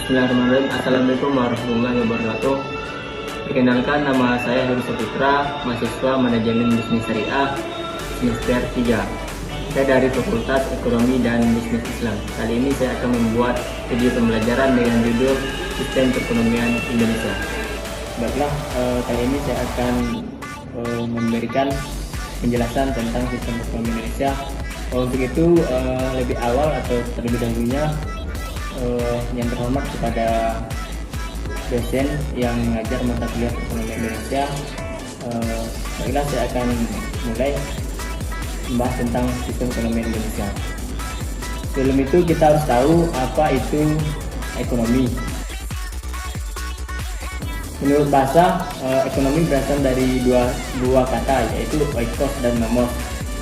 Bismillahirrahmanirrahim. Assalamualaikum warahmatullahi wabarakatuh. Perkenalkan, nama saya Heru Saputra, mahasiswa Manajemen Bisnis Syariah semester 3. Saya dari Fakultas Ekonomi dan Bisnis Islam. Kali ini saya akan membuat video pembelajaran dengan judul Sistem Perekonomian Indonesia. Baiklah, kali ini saya akan memberikan penjelasan tentang sistem perekonomian Indonesia. Untuk itu, lebih awal atau terlebih dahulunya, yang terhormat kepada dosen yang mengajar mata kuliah perekonomian Indonesia. Baiklah, saya akan mulai membahas tentang sistem ekonomi Indonesia. Sebelum itu kita harus tahu apa itu ekonomi. Menurut bahasa, ekonomi berasal dari dua kata, yaitu oikos dan nomos,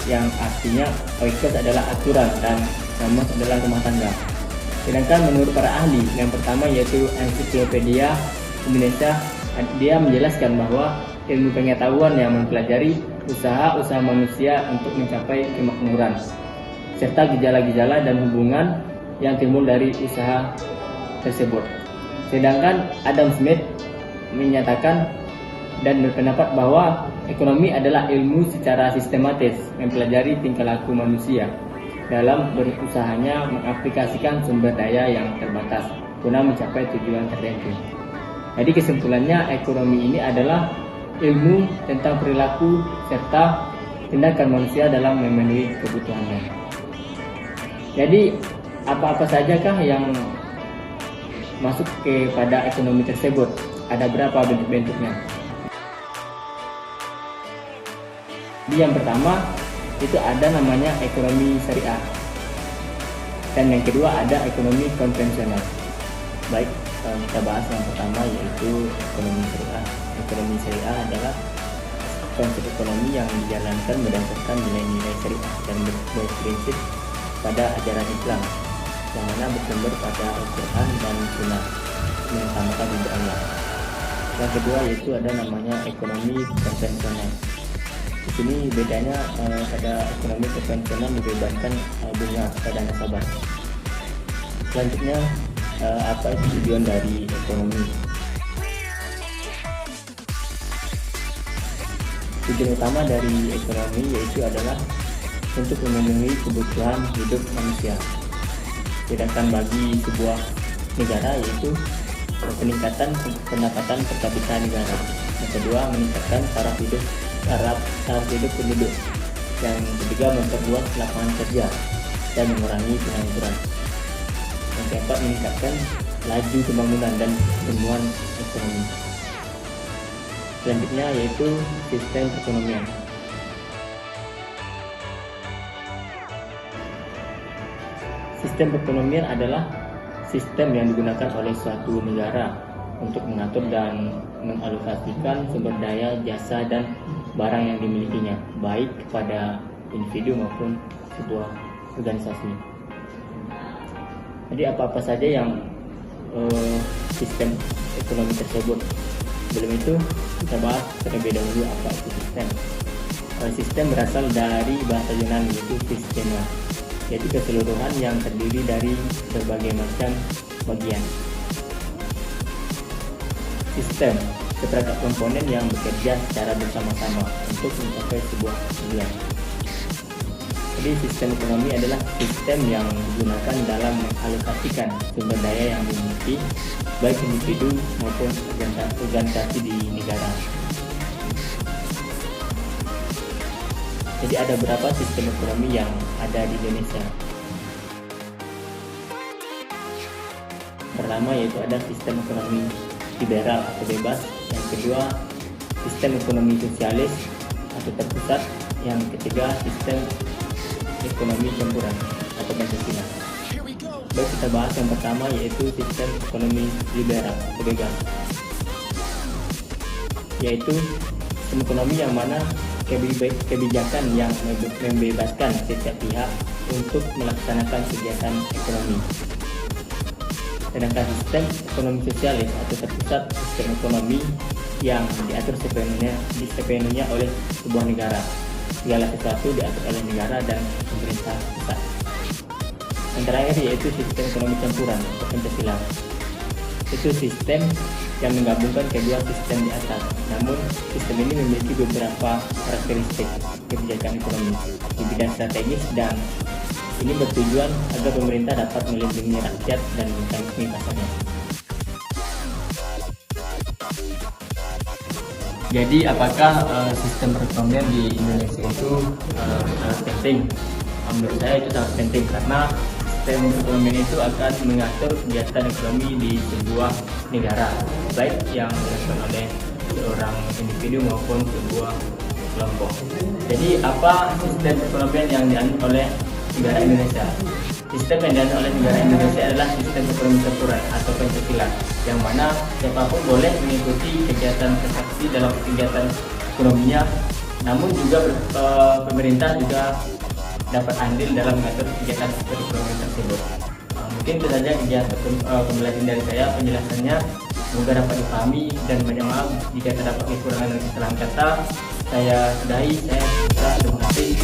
yang artinya oikos adalah aturan dan nomos adalah rumah tangga. Sedangkan menurut para ahli, yang pertama yaitu Ensiklopedia Indonesia, dia menjelaskan bahwa ilmu pengetahuan yang mempelajari usaha-usaha manusia untuk mencapai kemakmuran, serta gejala-gejala dan hubungan yang timbul dari usaha tersebut. Sedangkan Adam Smith menyatakan dan berpendapat bahwa ekonomi adalah ilmu secara sistematis mempelajari tingkah laku manusia dalam berusahanya mengaplikasikan sumber daya yang terbatas guna mencapai tujuan tertentu. Jadi kesimpulannya, ekonomi ini adalah ilmu tentang perilaku serta tindakan manusia dalam memenuhi kebutuhannya. Jadi apa-apa sajakah yang masuk kepada ekonomi tersebut? Ada berapa bentuk-bentuknya? Jadi yang pertama itu ada namanya ekonomi syariah, dan yang kedua ada ekonomi konvensional. Baik, kita bahas yang pertama yaitu ekonomi syariah. Ekonomi syariah adalah konsep ekonomi yang dijalankan berdasarkan nilai-nilai syariah dan berprinsip pada ajaran Islam, yang mana bersumber pada Al-Quran dan Sunnah, mengutamakan ridho Allah. Yang kedua yaitu ada namanya ekonomi konvensional. Di sini bedanya, pada ekonomi konvensional dibebankan bunga kepada nasabah. Selanjutnya, apa itu tujuan dari ekonomi? Tujuan utama dari ekonomi yaitu adalah untuk memenuhi kebutuhan hidup manusia. Sedangkan bagi sebuah negara yaitu peningkatan pendapatan per kapita negara. Yang kedua, meningkatkan taraf hidup penduduk. Yang ketiga, memperluas lapangan kerja dan mengurangi pengangguran. Yang keempat, meningkatkan laju pembangunan dan pertumbuhan ekonomi. Selanjutnya yaitu sistem perekonomian. Sistem perekonomian adalah sistem yang digunakan oleh suatu negara untuk mengatur dan mengalokasikan sumber daya, jasa, dan barang yang dimilikinya, baik kepada individu maupun sebuah organisasi. Jadi apa-apa saja yang sistem ekonomi tersebut. Sebelum itu kita bahas terlebih dahulu apa itu sistem. Sistem berasal dari bahasa Yunani, yaitu sistema. yaitu keseluruhan yang terdiri dari berbagai macam bagian. Sistem, seperangkat komponen yang bekerja secara bersama-sama untuk mencapai sebuah tujuan. Jadi sistem ekonomi adalah sistem yang digunakan dalam mengalokasikan sumber daya yang dimiliki baik individu maupun organisasi di negara. Jadi ada berapa sistem ekonomi yang ada di Indonesia? Pertama yaitu ada sistem ekonomi liberal atau bebas. Yang kedua, sistem ekonomi sosialis atau terpusat. Yang ketiga, sistem ekonomi campuran atau Pancasila. Baik, kita bahas yang pertama yaitu sistem ekonomi liberal atau bebas, yaitu sistem ekonomi yang mana kebijakan yang membebaskan setiap pihak untuk melaksanakan kegiatan ekonomi. Sedangkan sistem ekonomi sosialis atau terpusat, sistem ekonomi yang diatur sepenuhnya oleh sebuah negara. Segala sesuatu diatur oleh negara dan pemerintah pusat. Yang terakhir yaitu sistem ekonomi campuran atau Pancasila. Itu sistem yang menggabungkan kedua sistem di atas. Namun sistem ini memiliki beberapa karakteristik kebijakan ekonomi di bidang strategis, dan ini bertujuan agar pemerintah dapat melindungi rakyat dan mekanisme pasarnya. Jadi apakah sistem perekonomian di Indonesia itu sangat penting? Menurut saya itu sangat penting karena sistem perekonomian itu akan mengatur kegiatan ekonomi di sebuah negara, baik yang dilakukan oleh seorang individu maupun sebuah kelompok. Jadi apa sistem perekonomian yang dianut oleh negara Indonesia? Sistem yang dianut oleh negara Indonesia adalah sistem ekonomi campuran atau Pancasila, yang mana siapapun boleh mengikuti kegiatan transaksi dalam kegiatan ekonominya, namun juga pemerintah juga dapat andil dalam mengatur kegiatan ekonomi tersebut. Mungkin itu saja kegiatan pembelajaran dari saya, penjelasannya semoga dapat dipahami, dan banyak maaf jika terdapat kekurangan dan kesalahan kata. Saya sudahi, terima kasih.